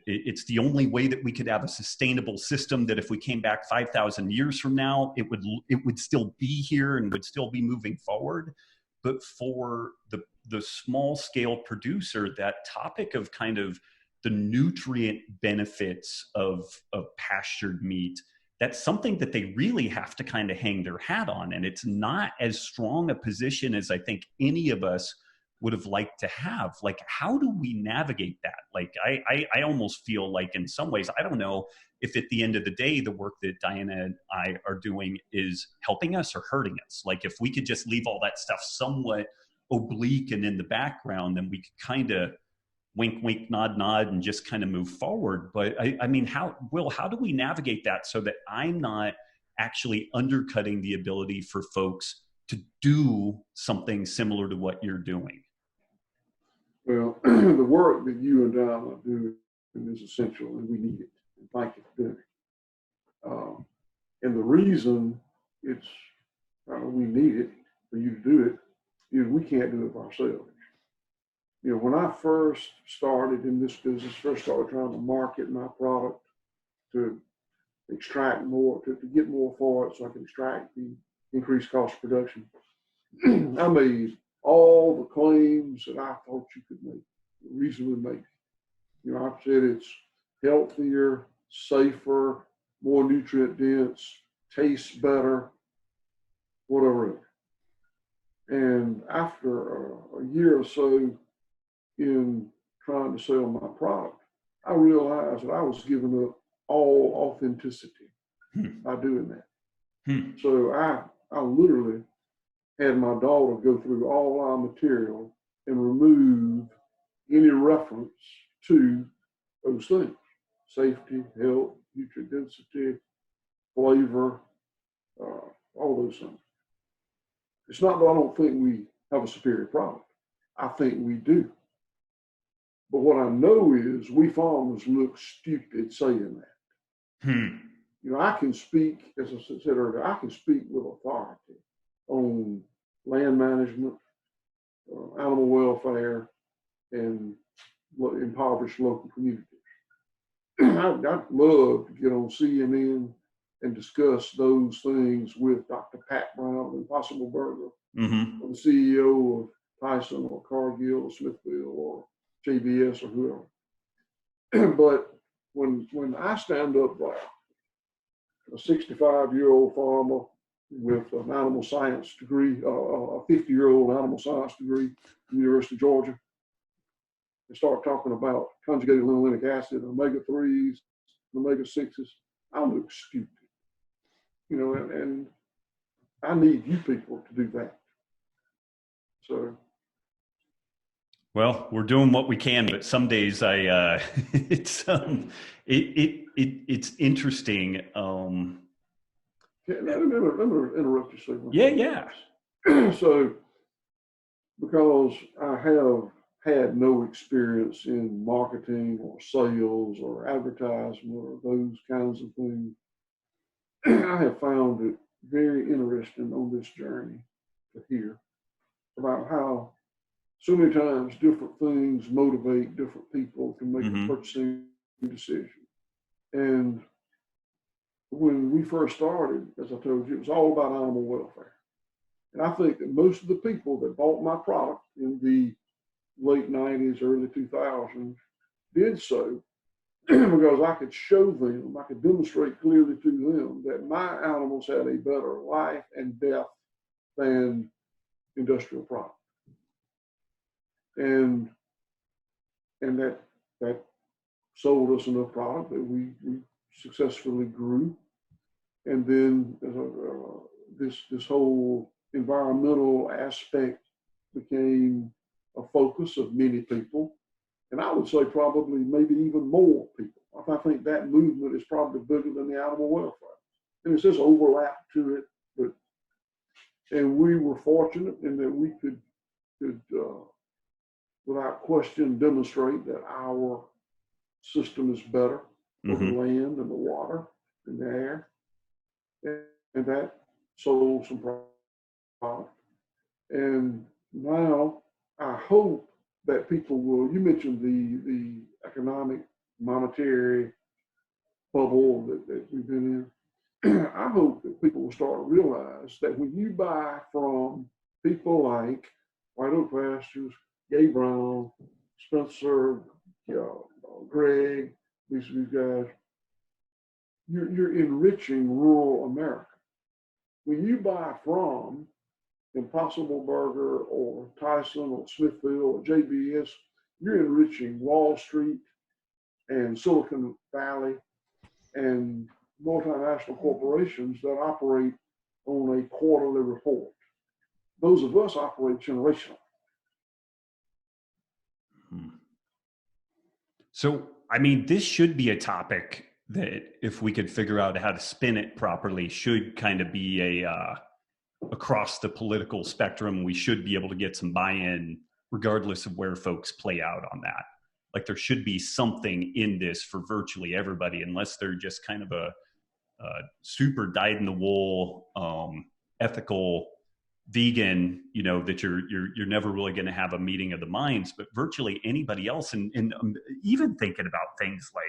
It's the only way that we could have a sustainable system that if we came back 5,000 years from now, it would still be here and would still be moving forward. But for the small scale producer, that topic of kind of the nutrient benefits of pastured meat, that's something that they really have to kind of hang their hat on. And it's not as strong a position as I think any of us would have liked to have. Like, how do we navigate that? Like, I almost feel like in some ways, I don't know if at the end of the day, the work that Diana and I are doing is helping us or hurting us. Like, if we could just leave all that stuff somewhat oblique and in the background, then we could kind of wink, wink, nod, nod, and just kind of move forward. But I mean, how do we navigate that so that I'm not actually undercutting the ability for folks to do something similar to what you're doing? Well, the work that you and I are doing is essential, and we need it. And thank you for doing it. And the reason it's we need it for you to do it is we can't do it by ourselves. When I first started in this business, first started trying to market my product to extract more, to get more for it so I can extract the increased cost of production, I made all the claims that I thought you could make, reasonably make. I said it's healthier, safer, more nutrient dense, tastes better, whatever. And after a year or so in trying to sell my product, I realized that I was giving up all authenticity by doing that. So I literally had my daughter go through all our material and remove any reference to those things: safety, health, nutrient density, flavor, all those things. It's not that I don't think we have a superior product. I think we do. But what I know is we farmers look stupid saying that. I can speak, as I said earlier, I can speak with authority on land management, animal welfare, and impoverished local communities. I'd love to get on CNN and discuss those things with Dr. Pat Brown, Impossible Burger, or the CEO of Tyson or Cargill or Smithfield or JBS or whoever. But when I stand up like a 65-year-old farmer with an animal science degree, a 50-year-old animal science degree from the University of Georgia, and start talking about conjugated linolenic acid, omega-3s, omega-6s, I look stupid. And I need you people to do that. So. Well, we're doing what we can, but some days it's interesting. Let me interrupt you a second. Yeah. So, because I have had no experience in marketing or sales or advertisement or those kinds of things, I have found it very interesting on this journey to hear about how so many times different things motivate different people to make a purchasing decision. And when we first started, as I told you, it was all about animal welfare. And I think that most of the people that bought my product in the late 90s, early 2000s did so because I could show them, I could demonstrate clearly to them that my animals had a better life and death than industrial product. And that sold us enough product that we successfully grew. And then this whole environmental aspect became a focus of many people. And I would say probably maybe even more people. I think that movement is probably bigger than the animal welfare. And it's just overlap to it. And we were fortunate in that we could without question demonstrate that our system is better for the land and the water and the air. And that sold some product. And now I hope that people will, you mentioned the economic, monetary bubble that we've been in. I hope that people will start to realize that when you buy from people like White Oak Pastures, Gay Brown, Spencer, Greg, these guys, you're enriching rural America. When you buy from Impossible Burger or Tyson or Smithfield or JBS, you're enriching Wall Street and Silicon Valley and multinational corporations that operate on a quarterly report. Those of us operate generationally. So, I mean, this should be a topic that if we could figure out how to spin it properly, should kind of be across the political spectrum, we should be able to get some buy-in regardless of where folks play out on that. Like there should be something in this for virtually everybody, unless they're just kind of a super dyed-in-the-wool ethical vegan, you know, that you're never really going to have a meeting of the minds. But virtually anybody else, and even thinking about things like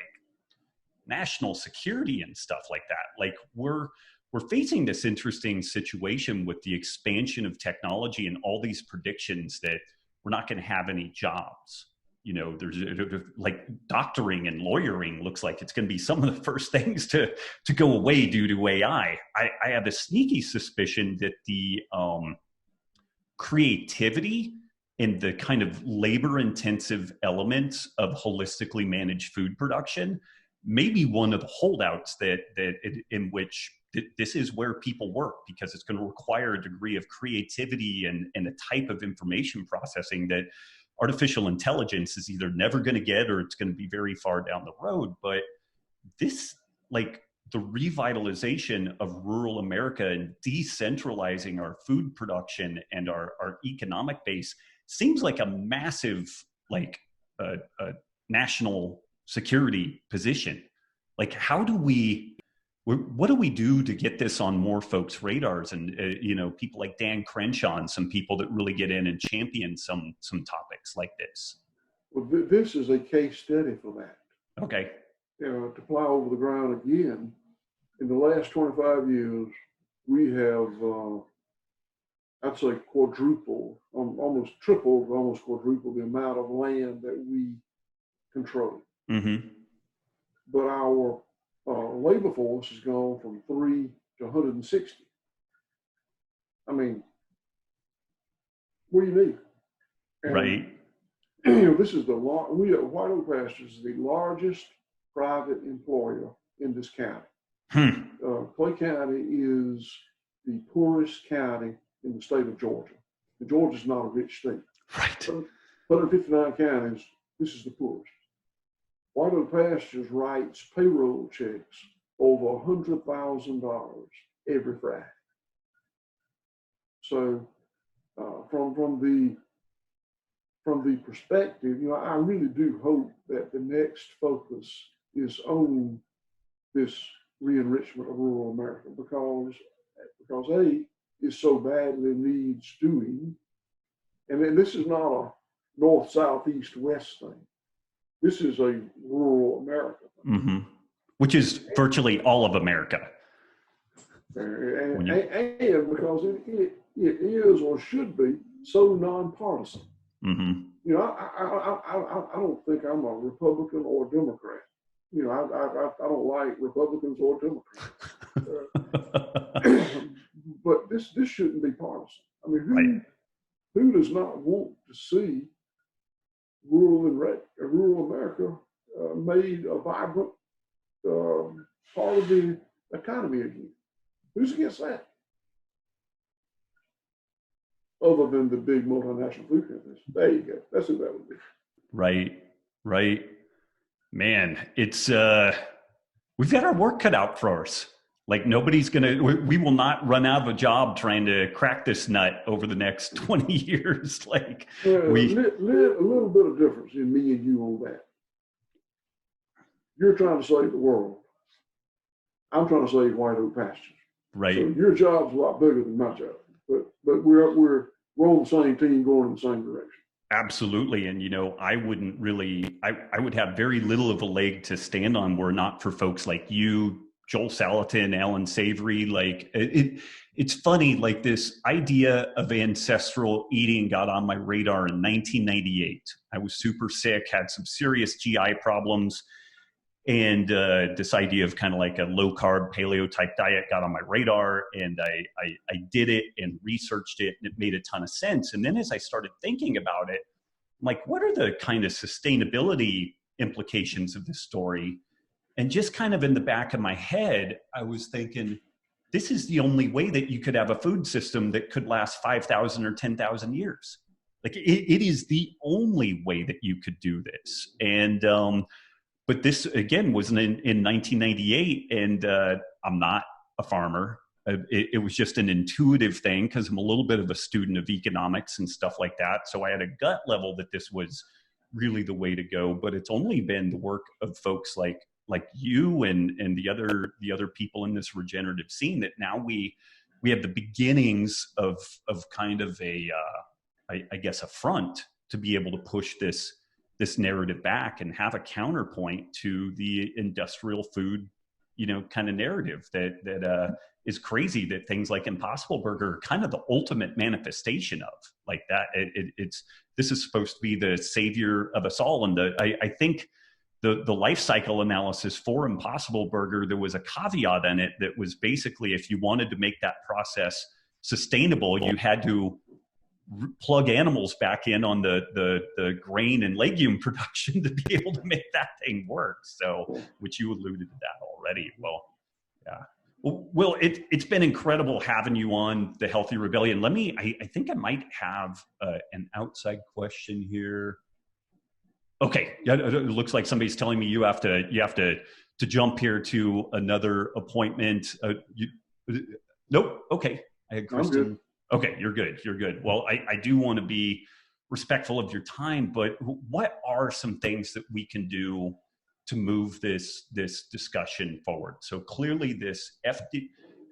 national security and stuff like that, like we're facing this interesting situation with the expansion of technology and all these predictions that we're not going to have any jobs. You know, there's like doctoring and lawyering looks like it's going to be some of the first things to go away due to AI. I have a sneaky suspicion that the creativity and the kind of labor intensive elements of holistically managed food production may be one of the holdouts in which this is where people work, because it's going to require a degree of creativity and a type of information processing that artificial intelligence is either never going to get, or it's going to be very far down the road. But this, like the revitalization of rural America and decentralizing our food production and our economic base, seems like a massive, like a national security position. Like, what do we do to get this on more folks' radars? And you know, people like Dan Crenshaw and some people that really get in and champion some topics like this. Well, this is a case study for that. Okay. To fly over the ground again, in the last 25 years, we have, I'd say, quadrupled, almost tripled, almost quadrupled the amount of land that we control. Mm-hmm. But our labor force has gone from 3 to 160. I mean, what do you need? And, right. You know, this is White Oak Pastures is the largest private employer in this county. Clay County is the poorest county in the state of Georgia. And Georgia's not a rich state. Right. 159 counties, this is the poorest. White Oak Pastures writes payroll checks over $100,000 every Friday. So from the perspective, you know, I really do hope that the next focus is on this re-enrichment of rural America, because A, is so badly needs doing. And then this is not a north, south, east, west thing. This is a rural America thing. Mm-hmm. Which is virtually all of America. And because it is or should be so nonpartisan. Mm-hmm. You know, I don't think I'm a Republican or Democrat. You know, I don't like Republicans or Democrats. But this shouldn't be partisan. I mean, who does not want to see rural America made a vibrant part of the economy again? Who's against that? Other than the big multinational food companies. There you go. That's who that would be. Right. Man, it's we've got our work cut out for us. Like nobody's we will not run out of a job trying to crack this nut over the next 20 years. Like a little bit of difference in me and you on that. You're trying to save the world. I'm trying to save White Oak Pastures. Right. So your job's a lot bigger than my job, but we're on the same team, going in the same direction. Absolutely. And, you know, I would have very little of a leg to stand on were not for folks like you, Joel Salatin, Alan Savory. Like it's funny, like this idea of ancestral eating got on my radar in 1998. I was super sick, had some serious GI problems. And this idea of kind of like a low carb paleo type diet got on my radar, and I did it and researched it, and it made a ton of sense. And then as I started thinking about it, I'm like, what are the kind of sustainability implications of this story? And just kind of in the back of my head, I was thinking, this is the only way that you could have a food system that could last 5,000 or 10,000 years. Like it is the only way that you could do this. And but this, again, was in 1998, and I'm not a farmer. it was just an intuitive thing because I'm a little bit of a student of economics and stuff like that. So I had a gut level that this was really the way to go. But it's only been the work of folks like you and the other people in this regenerative scene that now we have the beginnings of kind of I guess a front to be able to push this narrative back and have a counterpoint to the industrial food, kind of narrative that is crazy, that things like Impossible Burger are kind of the ultimate manifestation of like that. This is supposed to be the savior of us all. And I think the life cycle analysis for Impossible Burger, there was a caveat in it that was basically, if you wanted to make that process sustainable, you had to plug animals back in on the grain and legume production to be able to make that thing work. So, which you alluded to that already. Well, yeah. Well, it's been incredible having you on the Healthy Rebellion. I think I might have an outside question here. Okay, yeah, it looks like somebody's telling me you have to jump here to another appointment. Nope. Okay, I had Kristen. Okay, you're good. Well, I do want to be respectful of your time, but what are some things that we can do to move this discussion forward? So clearly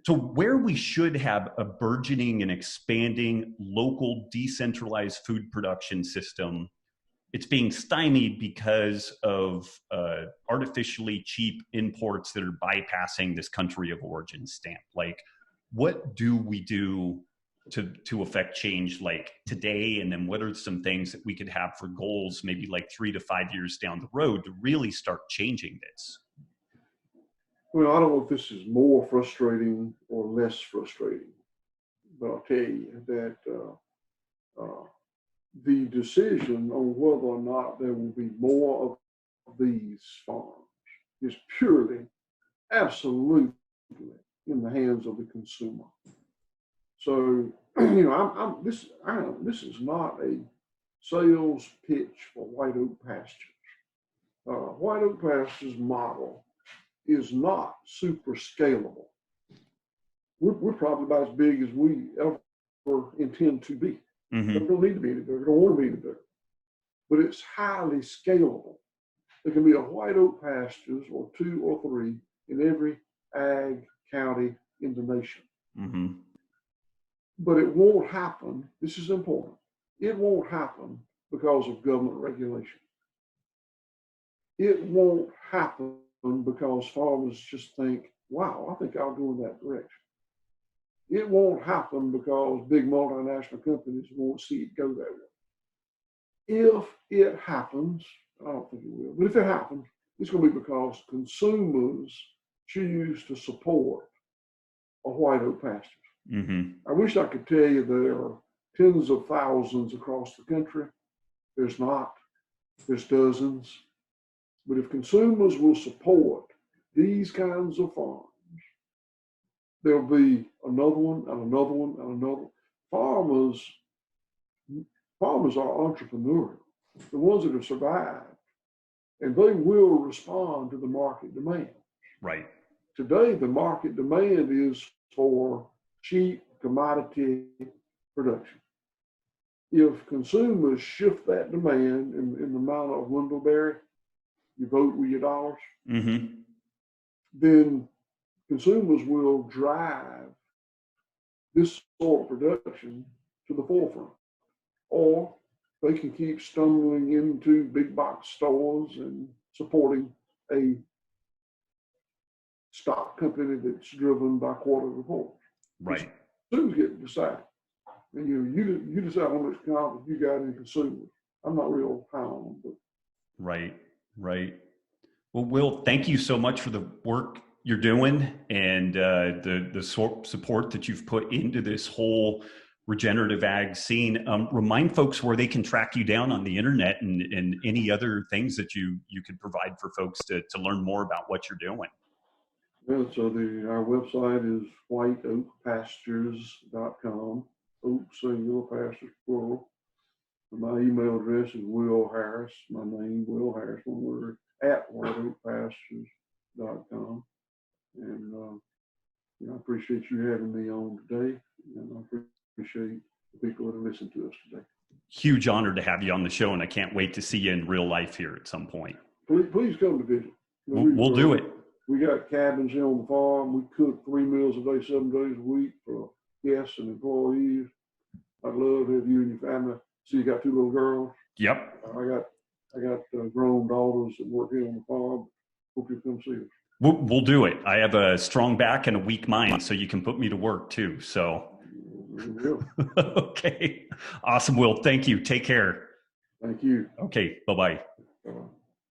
so where we should have a burgeoning and expanding local decentralized food production system, it's being stymied because of artificially cheap imports that are bypassing this country of origin stamp. Like, what do we do to affect change like today? And then what are some things that we could have for goals maybe like 3 to 5 years down the road to really start changing this? Well, I don't know if this is more frustrating or less frustrating, but I'll tell you that the decision on whether or not there will be more of these farms is purely, absolutely in the hands of the consumer. So, this is not a sales pitch for White Oak Pastures. White Oak Pastures model is not super scalable. We're probably about as big as we ever intend to be. Mm-hmm. We don't need to be any bigger, don't want to be any bigger. But it's highly scalable. There can be a White Oak Pastures or 2 or 3 in every ag county in the nation. Mm-hmm. But it won't happen. This is important. It won't happen because of government regulation. It won't happen because farmers just think, wow, I think I'll go in that direction. It won't happen because big multinational companies won't see it go that way. If it happens, I don't think it will, but if it happens, it's going to be because consumers choose to support a White Oak Pastures. Mm-hmm. I wish I could tell you there are tens of thousands across the country. There's not. There's dozens. But if consumers will support these kinds of farms, there'll be another one and another one and another. Farmers are entrepreneurial, the ones that have survived, and they will respond to the market demand. Right. Today, the market demand is for cheap commodity production. If consumers shift that demand in the manner of Wendell you vote with your dollars, mm-hmm. then consumers will drive this sort of production to the forefront. Or they can keep stumbling into big box stores and supporting a stock company that's driven by quarterly reports. Right. Consumers get to decide. And you decide how much confidence you got in consumers. I'm not real high on them, but right. Well, Will, thank you so much for the work you're doing and the support that you've put into this whole regenerative ag scene. Remind folks where they can track you down on the internet and any other things that you could provide for folks to learn more about what you're doing. Yeah, so our website is whiteoakpastures.com. Oak singular, pastures plural. My email address is Will Harris, my name, Will Harris, one word, @whiteoakpastures.com. And I appreciate you having me on today, and I appreciate the people that are listening to us today. Huge honor to have you on the show, and I can't wait to see you in real life here at some point. Please come to visit. We'll do it. We got cabins here on the farm. We cook 3 meals a day, 7 days a week for guests and employees. I'd love to have you and your family. See, you got 2 little girls. Yep. I got grown daughters that work here on the farm. Hope you come see us. We'll do it. I have a strong back and a weak mind, so you can put me to work too. So, okay. Awesome, Will. Thank you. Take care. Thank you. Okay. Bye-bye. Bye-bye.